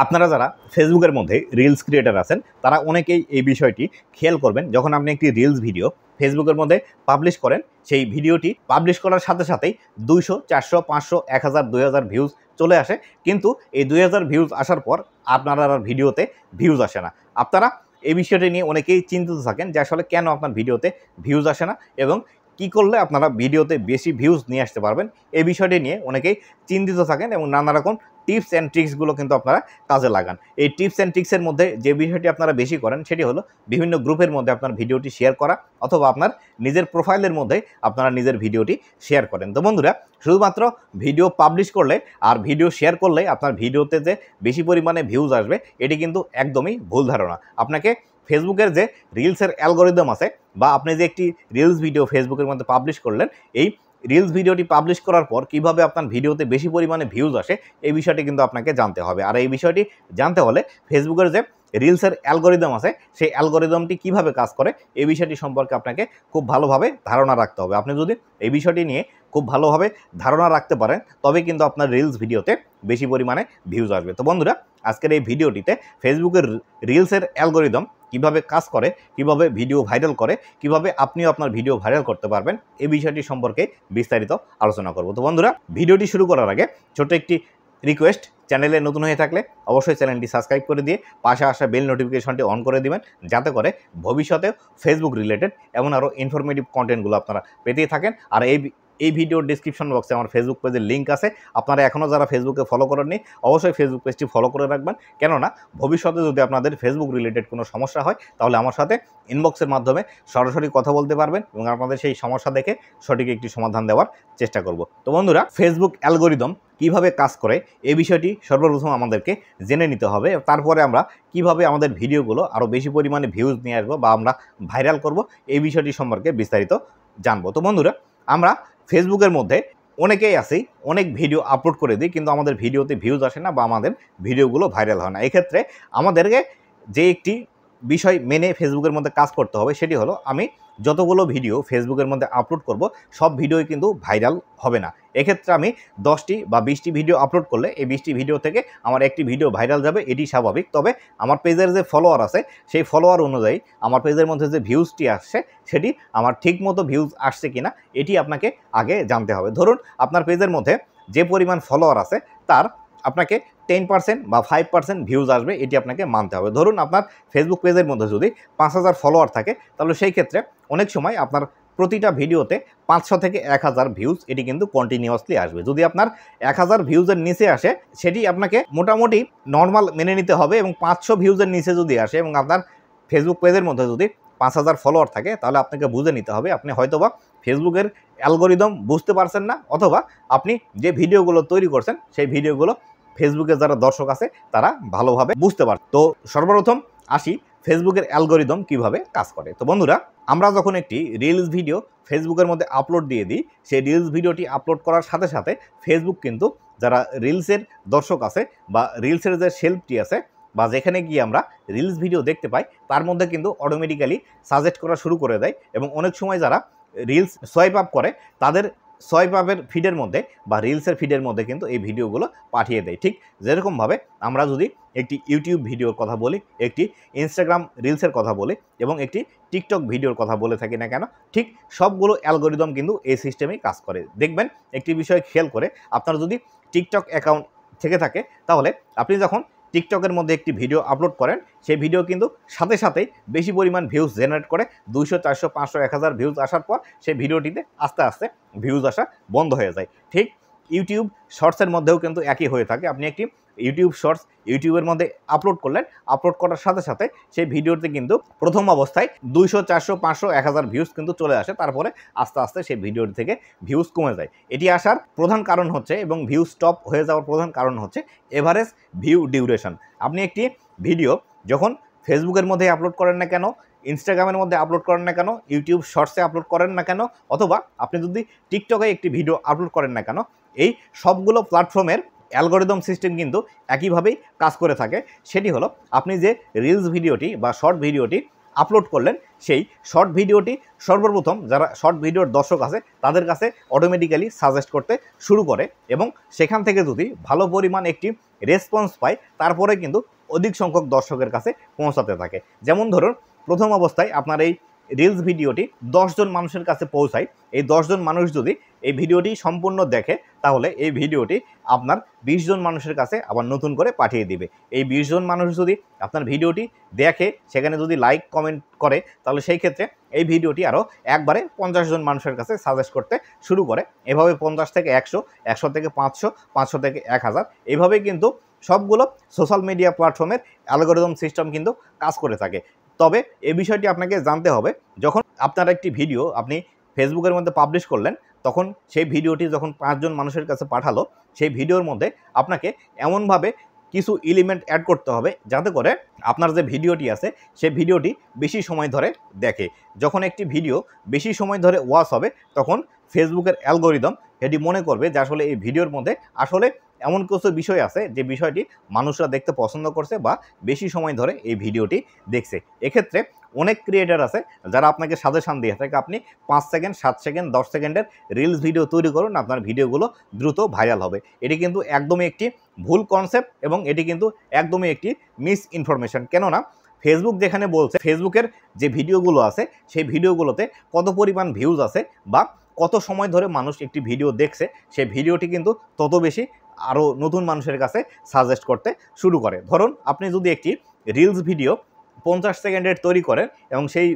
আপনারা যারা ফেসবুকের মধ্যে রিলস ক্রিয়েটার আছেন তারা অনেকেই এই বিষয়টি খেয়াল করবেন। যখন আপনি একটি রিলস ভিডিও ফেসবুকের মধ্যে পাবলিশ করেন, সেই ভিডিওটি পাবলিশ করার সাথে সাথেই 200, 400, 500, 1000, 2000 ভিউজ চলে আসে। কিন্তু এই 2000 ভিউজ আসার পর আপনার আর ভিডিওতে ভিউজ আসে না। আপনারা এই বিষয়টি নিয়ে অনেকেই চিন্তিত থাকেন যে আসলে কেন আপনার ভিডিওতে ভিউজ আসে না এবং কী করলে আপনারা ভিডিওতে বেশি ভিউজ নিয়ে আসতে পারবেন, এই বিষয়টি নিয়ে অনেকেই চিন্তিত থাকেন এবং নানা রকম টিপস অ্যান্ড ট্রিক্সগুলো কিন্তু আপনারা কাজে লাগান। এই টিপস অ্যান্ড ট্রিক্সের মধ্যে যে বিষয়টি আপনারা বেশি করেন সেটি হলো বিভিন্ন গ্রুপের মধ্যে আপনার ভিডিওটি শেয়ার করা অথবা আপনার নিজের প্রোফাইলের মধ্যে আপনারা নিজের ভিডিওটি শেয়ার করেন। তো বন্ধুরা, শুধুমাত্র ভিডিও পাবলিশ করলে আর ভিডিও শেয়ার করলে আপনার ভিডিওতে যে বেশি পরিমাণে ভিউজ আসবে এটি কিন্তু একদমই ভুল ধারণা। আপনাকে ফেসবুকের যে রিলসের অ্যালগরিদম আছে বা আপনি যে একটি রিলস ভিডিও ফেসবুকের মধ্যে পাবলিশ করলেন, এই রিলস ভিডিওটি পাবলিশ করার পর কিভাবে আপনার ভিডিওতে বেশি পরিমাণে ভিউজ আসে এই বিষয়টি কিন্তু আপনাকে জানতে হবে। আর এই বিষয়টি জানতে হলে ফেসবুকের যে রিলসের অ্যালগরিদম আছে সেই অ্যালগরিদমটি কিভাবে কাজ করে এই বিষয়টি সম্পর্কে আপনাকে খুব ভালোভাবে ধারণা রাখতে হবে। আপনি যদি এই বিষয়টি নিয়ে খুব ভালোভাবে ধারণা রাখতে পারেন তবে কিন্তু আপনার রিলস ভিডিওতে বেশি পরিমাণে ভিউজ আসবে। তো বন্ধুরা, আজকের এই ভিডিওটিতে ফেসবুকের রিলসের অ্যালগরিদম কিভাবে কাজ করে, কিভাবে ভিডিও ভাইরাল করে, কিভাবে আপনিও আপনার ভিডিও ভাইরাল করতে পারবেন এই বিষয়টি সম্পর্কে বিস্তারিত আলোচনা করব। তো বন্ধুরা, ভিডিওটি শুরু করার আগে ছোট্ট একটি রিকোয়েস্ট, চ্যানেলে নতুন হয়ে থাকলে অবশ্যই চ্যানেলটি সাবস্ক্রাইব করে দিয়ে পাশে আসা বেল নোটিফিকেশনটি অন করে দিবেন, যাতে করে ভবিষ্যতে ফেসবুক রিলেটেড এমন আরও ইনফরমেটিভ কন্টেন্টগুলো আপনারা পেতেই থাকেন। আর এই ভিডিওর ডিসক্রিপশন বক্সে আমার ফেসবুক পেজের লিঙ্ক আছে। আপনারা এখনও যারা ফেসবুকে ফলো করেননি অবশ্যই ফেসবুক পেজটি ফলো করে রাখবেন, কেননা ভবিষ্যতে যদি আপনাদের ফেসবুক রিলেটেড কোনো সমস্যা হয় তাহলে আমার সাথে ইনবক্সের মাধ্যমে সরাসরি কথা বলতে পারবেন এবং আপনাদের সেই সমস্যা দেখে সঠিক একটি সমাধান দেওয়ার চেষ্টা করব। তো বন্ধুরা, ফেসবুক অ্যালগরিদম কিভাবে কাজ করে এই বিষয়টি সর্বপ্রথম আমাদেরকে জেনে নিতে হবে। তারপরে আমরা কিভাবে আমাদের ভিডিওগুলো আরও বেশি পরিমাণে ভিউজ নিয়ে আসবো বা আমরা ভাইরাল করব এই বিষয়টি সম্পর্কে বিস্তারিত জানবো। তো বন্ধুরা, আমরা ফেসবুকের মধ্যে অনেকেই আছি, অনেক ভিডিও আপলোড করে দিই কিন্তু আমাদের ভিডিওতে ভিউজ আসে না বা আমাদের ভিডিওগুলো ভাইরাল হয় না। এক্ষেত্রে আমাদেরকে যে একটি বিষয় মেনে ফেসবুকের মধ্যে কাজ করতে হবে সেটি হলো, আমি যতগুলো ভিডিও ফেসবুকের মধ্যে আপলোড করব সব ভিডিওই কিন্তু ভাইরাল হবে না। এক্ষেত্রে আমি 10টি বা 20টি ভিডিও আপলোড করলে এই 20টি ভিডিও থেকে আমার একটি ভিডিও ভাইরাল যাবে, এটি স্বাভাবিক। তবে আমার পেজের যে ফলোয়ার আছে সেই ফলোয়ার অনুযায়ী আমার পেজের মধ্যে যে ভিউজটি আসছে সেটি আমার ঠিকমতো ভিউজ আসছে কিনা এটি আপনাকে আগে জানতে হবে। ধরুন আপনার পেজের মধ্যে যে পরিমাণ ফলোয়ার আছে তার আপনাকে 10% বা 5% ভিউজ আসবে, এটি আপনাকে মানতে হবে। ধরুন আপনার ফেসবুক পেজের মধ্যে যদি 5000 ফলোয়ার থাকে তাহলে সেই ক্ষেত্রে অনেক সময় আপনার প্রতিটা ভিডিওতে 500 থেকে 1000 ভিউজ এটি কিন্তু কন্টিনিউয়াসলি আসবে। যদি আপনার 1000 ভিউজের নিচে আসে সেটি আপনাকে মোটামুটি নর্মাল মেনে নিতে হবে, এবং 500 ভিউজের নিচে যদি আসে এবং আপনার ফেসবুক পেজের মধ্যে যদি 5000 ফলোয়ার থাকে তাহলে আপনাকে বুঝে নিতে হবে আপনি হয়তোবা ফেসবুকের অ্যালগরিদম বুঝতে পারছেন না, অথবা আপনি যে ভিডিওগুলো তৈরি করছেন সেই ভিডিওগুলো ফেসবুকে যারা দর্শক আছে তারা ভালোভাবে বুঝতে পারে। তো সর্বপ্রথম আসি ফেসবুকের অ্যালগরিদম কিভাবে কাজ করে। তো বন্ধুরা, আমরা যখন একটি রিলস ভিডিও ফেসবুকের মধ্যে আপলোড দিয়ে দিই, সেই রিলস ভিডিওটি আপলোড করার সাথে সাথে ফেসবুক কিন্তু যারা রিলসের দর্শক আছে বা রিলসের যে শেলফটি আছে বা যেখানে গিয়ে আমরা রিলস ভিডিও দেখতে পাই তার মধ্যে কিন্তু অটোমেটিক্যালি সাজেস্ট করা শুরু করে দেয়, এবং অনেক সময় যারা রিলস সোয়াইপ আপ করে তাদের সোয়াইপ আপের ফিডের মধ্যে বা রিলসের ফিডের মধ্যে কিন্তু এই ভিডিওগুলো পাঠিয়ে দেয়। ঠিক যেরকমভাবে আমরা যদি একটি ইউটিউব ভিডিওর কথা বলি, একটি ইনস্টাগ্রাম রিলসের কথা বলি এবং একটি টিকটক ভিডিওর কথা বলে থাকি না কেন, ঠিক সবগুলো অ্যালগরিদম কিন্তু এই সিস্টেমেই কাজ করে। দেখবেন একটি বিষয় খেয়াল করে, আপনার যদি টিকটক অ্যাকাউন্ট থেকে থাকে তাহলে আপনি যখন টিকটকের মধ্যে একটি ভিডিও আপলোড করেন সেই ভিডিও কিন্তু সাথে সাথেই বেশি পরিমাণ ভিউজ জেনারেট করে। 200, 400, 500, 1000 ভিউজ আসার পর সেই ভিডিওটিতে আস্তে আস্তে ভিউজ আসা বন্ধ হয়ে যায়। ঠিক ইউটিউব শর্টসের মধ্যেও কিন্তু একই হয়ে থাকে। আপনি একটি ইউটিউব শর্টস ইউটিউবের মধ্যে আপলোড করলেন, আপলোড করার সাথে সাথে সেই ভিডিওতে কিন্তু প্রথম অবস্থায় 200, 400, 500, 1000 ভিউজ কিন্তু চলে আসে, তারপরে আস্তে আস্তে সেই ভিডিওটি থেকে ভিউজ কমে যায়। এটি আসার প্রধান কারণ হচ্ছে এবং ভিউ স্টপ হয়ে যাওয়ার প্রধান কারণ হচ্ছে এভারেজ ভিউ ডিউরেশন। আপনি একটি ভিডিও যখন ফেসবুকের মধ্যে আপলোড করেন না কেন, ইনস্টাগ্রামের মধ্যে আপলোড করেন না কেন, ইউটিউব শর্টসে আপলোড করেন না কেন, অথবা আপনি যদি টিকটকে একটি ভিডিও আপলোড করেন না কেন, এই সবগুলো প্ল্যাটফর্মের অ্যালগরিদম সিস্টেম কিন্তু একইভাবেই কাজ করে থাকে। সেটি হলো, আপনি যে রিলস ভিডিওটি বা শর্ট ভিডিওটি আপলোড করলেন সেই শর্ট ভিডিওটি সর্বপ্রথম যারা শর্ট ভিডিওর দর্শক আছে তাদের কাছে অটোমেটিক্যালি সাজেস্ট করতে শুরু করে এবং সেখান থেকে যদি ভালো পরিমাণ একটি রেসপন্স পায় তারপরে কিন্তু অধিক সংখ্যক দর্শকের কাছে পৌঁছাতে থাকে। যেমন ধরুন প্রথম অবস্থায় আপনার এই রিলস ভিডিওটি 10 জন মানুষের কাছে পৌঁছায়, এই 10 জন মানুষ যদি এই ভিডিওটি সম্পূর্ণ দেখে তাহলে এই ভিডিওটি আপনার 20 জন মানুষের কাছে আবার নতুন করে পাঠিয়ে দিবে। এই 20 জন মানুষ যদি আপনার ভিডিওটি দেখে সেখানে যদি লাইক কমেন্ট করে তাহলে সেই ক্ষেত্রে এই ভিডিওটি আরও একবারে 50 জন মানুষের কাছে সাজেস্ট করতে শুরু করে। এভাবে 50 থেকে 100, 100 থেকে 500, 500 থেকে 1000 এভাবে কিন্তু সবগুলো সোশ্যাল মিডিয়া প্ল্যাটফর্মের অ্যালগরিদম সিস্টেম কিন্তু কাজ করে থাকে। তবে এই বিষয়টি আপনাকে জানতে হবে, যখন আপনার একটি ভিডিও আপনি ফেসবুকের মধ্যে পাবলিশ করলেন তখন সেই ভিডিওটি যখন 5 জন মানুষের কাছে পাঠালো, সেই ভিডিওর মধ্যে আপনাকে এমনভাবে কিছু এলিমেন্ট অ্যাড করতে হবে যাতে করে আপনার যে ভিডিওটি আছে সেই ভিডিওটি বেশি সময় ধরে দেখে। যখন একটি ভিডিও বেশি সময় ধরে ওয়াচ হবে তখন ফেসবুকের অ্যালগরিদম এটি মনে করবে যে আসলে এই ভিডিওর মধ্যে আসলে এমন কিছু বিষয় আছে যে বিষয়টি মানুষরা দেখতে পছন্দ করছে বা বেশি সময় ধরে এই ভিডিওটি দেখছে। এক্ষেত্রে অনেক ক্রিয়েটার আছে যারা আপনাকে সাজেশন দিয়ে থাকে আপনি 5 সেকেন্ড, 7 সেকেন্ড, 10 সেকেন্ডের রিলস ভিডিও তৈরি করুন, আপনার ভিডিওগুলো দ্রুত ভাইরাল হবে। এটি কিন্তু একদমই একটি ভুল কনসেপ্ট এবং এটি কিন্তু একদমই একটি মিস ইনফরমেশন। কেননা ফেসবুক যেখানে বলছে ফেসবুকের যে ভিডিওগুলো আছে সেই ভিডিওগুলোতে কত পরিমাণ ভিউজ আছে বা কত সময় ধরে মানুষ একটি ভিডিও দেখছে, সেই ভিডিওটি কিন্তু তত বেশি আরও নতুন মানুষের কাছে সাজেস্ট করতে শুরু করে। ধরুন আপনি যদি একটি রিলস ভিডিও 50 সেকেন্ডের তৈরি করেন এবং সেই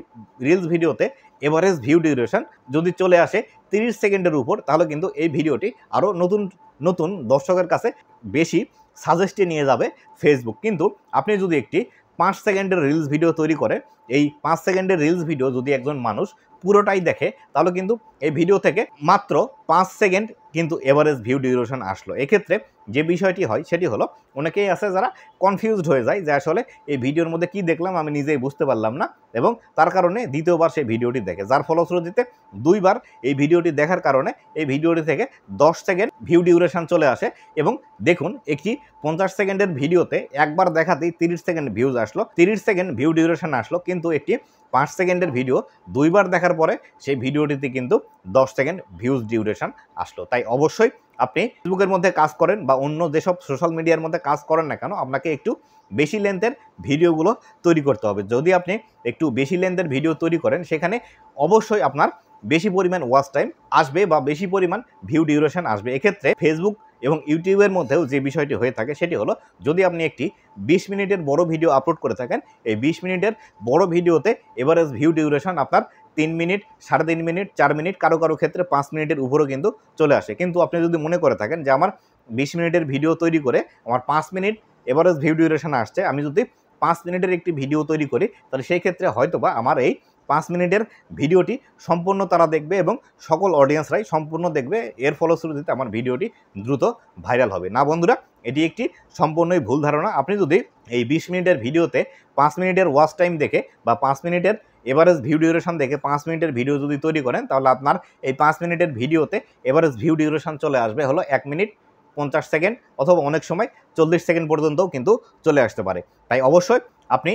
রিলস ভিডিওতে এভারেজ ভিউ ডিউরেশন যদি চলে আসে 30 সেকেন্ডের উপর, তাহলে কিন্তু এই ভিডিওটি আরও নতুন নতুন দর্শকের কাছে বেশি সাজেস্টে নিয়ে যাবে ফেসবুক। কিন্তু আপনি যদি একটি 5 সেকেন্ডের রিলস ভিডিও তৈরি করে এই 5 সেকেন্ডের রিলস ভিডিও যদি একজন মানুষ পুরোটাই দেখে তাহলে কিন্তু এই ভিডিও থেকে মাত্র 5 সেকেন্ড কিন্তু এভারেজ ভিউ ডিউরেশন আসলো। এক্ষেত্রে যে বিষয়টি হয় সেটি হলো অনেকেই আছে যারা কনফিউজড হয়ে যায় যে আসলে এই ভিডিওর মধ্যে কি দেখলাম আমি নিজেই বুঝতে পারলাম না এবং তার কারণে দ্বিতীয়বার সেই ভিডিওটি দেখে, যার ফলশ্রুতিতে দুইবার এই ভিডিওটি দেখার কারণে এই ভিডিওটি থেকে 10 সেকেন্ড ভিউ ডিউরেশন চলে আসে। এবং দেখুন একটি 50 সেকেন্ডের ভিডিওতে একবার দেখাতেই 30 সেকেন্ড ভিউজ আসলো, 30 সেকেন্ড ভিউ ডিউরেশন আসলো, কিন্তু একটি 5 সেকেন্ডের ভিডিও দুইবার দেখার পরে সেই ভিডিওটিতে কিন্তু 10 সেকেন্ড ভিউজ ডিউরেশন আসলো। তাই অবশ্যই আপনি ফেসবুকের মধ্যে কাজ করেন বা অন্য যেসব সোশ্যাল মিডিয়ার মধ্যে কাজ করেন না কেন আপনাকে একটু বেশি লেন্থের ভিডিওগুলো তৈরি করতে হবে। যদি আপনি একটু বেশি লেন্থের ভিডিও তৈরি করেন সেখানে অবশ্যই আপনার বেশি পরিমাণ ওয়াচ টাইম আসবে বা বেশি পরিমাণ ভিউ ডিউরেশন আসবে। এক্ষেত্রে ফেসবুক এবং ইউটিউবের মধ্যেও যে বিষয়টি হয়ে থাকে সেটি হলো যদি আপনি একটি 20 মিনিটের বড় ভিডিও আপলোড করে থাকেন, এই 20 মিনিটের বড় ভিডিওতে এভারেজ ভিউ ডিউরেশন আপনার 3 মিনিট, 3.5 মিনিট, 4 মিনিট, কারো কারো ক্ষেত্রে 5 মিনিটের উপরেও কিন্তু চলে আসে। কিন্তু আপনি যদি মনে করে থাকেন যে আমার 20 মিনিটের ভিডিও তৈরি করে আমার 5 মিনিট এভারেজ ভিউ ডিউরেশন আসছে, আমি যদি 5 মিনিটের একটি ভিডিও তৈরি করি তাহলে সেই ক্ষেত্রে হয়তোবা আমার এই 5 মিনিটের ভিডিওটি সম্পূর্ণ তারা দেখবে এবং সকল অডিয়েন্সরাই সম্পূর্ণ দেখবে, এর ফলশ্রুতিতে আমার ভিডিওটি দ্রুত ভাইরাল হবে। না বন্ধুরা, এটি একটি সম্পূর্ণই ভুল ধারণা। আপনি যদি এই 20 মিনিটের ভিডিওতে 5 মিনিটের ওয়াচ টাইম দেখে বা 5 মিনিটের এভারেজ ভিউ ডিউরেশন দেখে 5 মিনিটের ভিডিও যদি তৈরি করেন তাহলে আপনার এই 5 মিনিটের ভিডিওতে এভারেজ ভিউ ডিউরেশন চলে আসবে হলো 1 মিনিট 50 সেকেন্ড অথবা অনেক সময় 40 সেকেন্ড পর্যন্তও কিন্তু চলে আসতে পারে। তাই অবশ্যই আপনি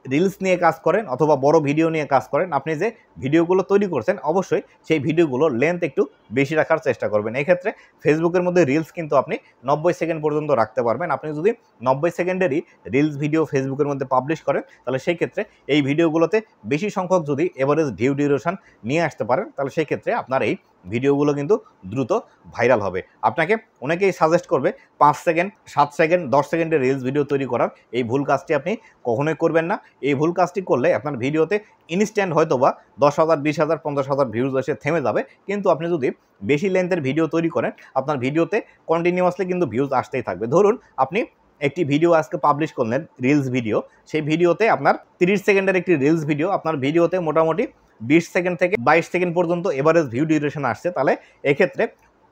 রিলস নিয়ে কাজ করেন অথবা বড় ভিডিও নিয়ে কাজ করেন, আপনি যে ভিডিওগুলো তৈরি করছেন অবশ্যই সেই ভিডিওগুলোর লেন্থ একটু বেশি রাখার চেষ্টা করবেন। এক্ষেত্রে ফেসবুকের মধ্যে রিলস কিন্তু আপনি 90 সেকেন্ড পর্যন্ত রাখতে পারবেন। আপনি যদি 90 সেকেন্ডেরই রিলস ভিডিও ফেসবুকের মধ্যে পাবলিশ করেন তাহলে সেই ক্ষেত্রে এই ভিডিওগুলোতে বেশি সংখ্যক যদি এভারেজ ভিউ ডিউরেশন নিয়ে আসতে পারেন তাহলে সেই ক্ষেত্রে আপনার এই ভিডিওগুলো কিন্তু দ্রুত ভাইরাল হবে। আপনাকে অনেকেই সাজেস্ট করবে 5 সেকেন্ড, 7 সেকেন্ড, 10 সেকেন্ডের রিলস ভিডিও তৈরি করার, এই ভুল কাজটি আপনি কখনোই করবেন না। এই ভুল কাজটি করলে আপনার ভিডিওতে ইনস্ট্যান্ট হয়তোবা 10,000, 20,000, 50,000 ভিউজ এসে থেমে যাবে। কিন্তু আপনি যদি বেশি লেন্থের ভিডিও তৈরি করেন আপনার ভিডিওতে কন্টিনিউয়াসলি কিন্তু ভিউজ আসতেই থাকবে। ধরুন আপনি একটি ভিডিও আজকে পাবলিশ করলেন রিলস ভিডিও, সেই ভিডিওতে আপনার 30 সেকেন্ডের একটি রিলস ভিডিও, আপনার ভিডিওতে মোটামুটি 20 সেকেন্ড থেকে 22 সেকেন্ড পর্যন্ত এভারেজ ভিউ ডিউরেশন আসছে, তাহলে এক্ষেত্রে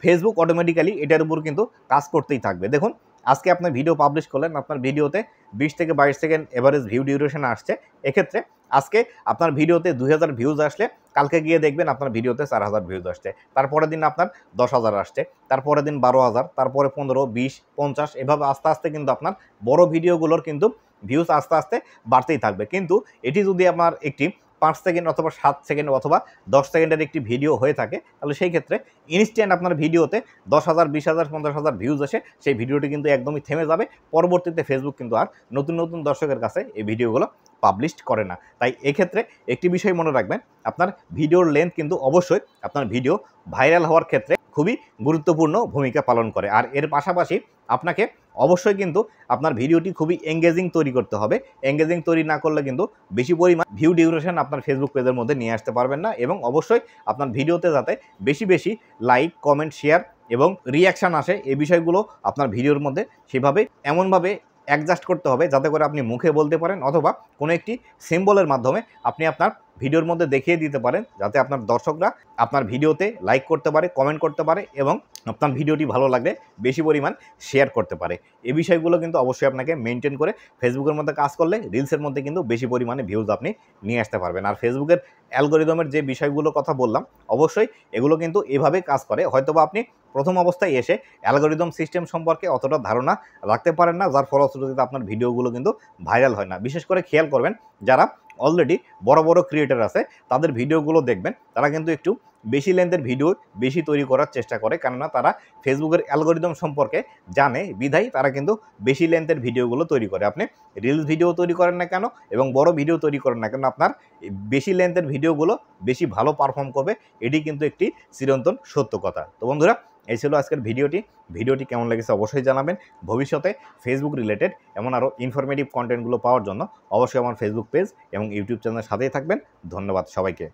ফেসবুক অটোমেটিক্যালি এটার উপর কিন্তু কাজ করতেই থাকবে। দেখুন আজকে আপনি ভিডিও পাবলিশ করলেন, আপনার ভিডিওতে 20 থেকে 22 সেকেন্ড এভারেজ ভিউ ডিউরেশন আসছে, এক্ষেত্রে আজকে আপনার ভিডিওতে 2000 ভিউজ আসলে কালকে গিয়ে দেখবেন আপনার ভিডিওতে 4000 ভিউজ আসছে, তারপরের দিন আপনার 10,000 আসছে, তারপরের দিন 12,000, তারপরে 15, 20, 50 এভাবে আস্তে আস্তে কিন্তু আপনার বড় ভিডিওগুলোর কিন্তু ভিউজ আস্তে আস্তে বাড়তেই থাকবে। কিন্তু এটি যদি আপনার একটি 5 সেকেন্ড অথবা 7 সেকেন্ড অথবা 10 সেকেন্ডের একটি ভিডিও হয়ে থাকে, তাহলে সেই ক্ষেত্রে ইনস্ট্যান্ট আপনার ভিডিওতে 10,000, 20,000, 50,000 ভিউজ এসে সেই ভিডিওটি কিন্তু একদমই থেমে যাবে। পরবর্তীতে ফেসবুক কিন্তু আর নতুন নতুন দর্শকের কাছে এই ভিডিওগুলো পাবলিশ করে না। তাই এক্ষেত্রে একটি বিষয় মনে রাখবেন, আপনার ভিডিওর লেন্থ কিন্তু অবশ্যই আপনার ভিডিও ভাইরাল হওয়ার ক্ষেত্রে খুবই গুরুত্বপূর্ণ ভূমিকা পালন করে। আর এর পাশাপাশি আপনাকে অবশ্যই কিন্তু আপনার ভিডিওটি খুবই এঙ্গেজিং তৈরি করতে হবে। এঙ্গেজিং তৈরি না করলে কিন্তু বেশি পরিমাণ ভিউ ডিউরেশন আপনার ফেসবুক পেজের মধ্যে নিয়ে আসতে পারবেন না। এবং অবশ্যই আপনার ভিডিওতে যাতে বেশি বেশি লাইক, কমেন্ট, শেয়ার এবং রিয়াকশান আসে, এই বিষয়গুলো আপনার ভিডিওর মধ্যে সেভাবে এমনভাবে অ্যাডজাস্ট করতে হবে যাতে করে আপনি মুখে বলতে পারেন অথবা কোনো একটি সিম্বলের মাধ্যমে আপনি আপনার ভিডিওর মধ্যে দেখিয়ে দিতে পারেন, যাতে আপনার দর্শকরা আপনার ভিডিওতে লাইক করতে পারে, কমেন্ট করতে পারে এবং আপনার ভিডিওটি ভালো লাগলে বেশি পরিমাণ শেয়ার করতে পারে। এই বিষয়গুলো কিন্তু অবশ্যই আপনাকে মেনটেন করে ফেসবুকের মধ্যে কাজ করলে রিলসের মধ্যে কিন্তু বেশি পরিমাণে ভিউজ আপনি নিয়ে আসতে পারবেন। আর ফেসবুকের অ্যালগরিদমের যে বিষয়গুলোর কথা বললাম, অবশ্যই এগুলো কিন্তু এভাবে কাজ করে। হয়তোবা আপনি প্রথম অবস্থায় এসে অ্যালগরিদম সিস্টেম সম্পর্কে অতটা ধারণা রাখতে পারেন না, যার ফলশ্রুতিতে আপনার ভিডিওগুলো কিন্তু ভাইরাল হয় না। বিশেষ করে খেয়াল করবেন, যারা অলরেডি বড় বড় ক্রিয়েটর আছে তাদের ভিডিওগুলো দেখবেন, তারা কিন্তু একটু বেশি লেন্থের ভিডিও বেশি তৈরি করার চেষ্টা করে, কেননা তারা ফেসবুকের অ্যালগরিদম সম্পর্কে জানে বিধায় তারা কিন্তু বেশি লেন্থের ভিডিওগুলো তৈরি করে। আপনি রিলস ভিডিও তৈরি করেন না কেন এবং বড় ভিডিও তৈরি করেন না কেন, আপনার বেশি লেন্থের ভিডিওগুলো বেশি ভালো পারফর্ম করবে, এটি কিন্তু একটি চিরন্তন সত্য কথা। তো বন্ধুরা, এই ছিল আজকের ভিডিওটি কেমন লেগেছে অবশ্যই জানাবেন। ভবিষ্যতে ফেসবুক রিলেটেড এমন আরও ইনফরমেটিভ কন্টেন্টগুলো পাওয়ার জন্য অবশ্যই আমার ফেসবুক পেজ এবং ইউটিউব চ্যানেলের সাথেই থাকবেন। ধন্যবাদ সবাইকে।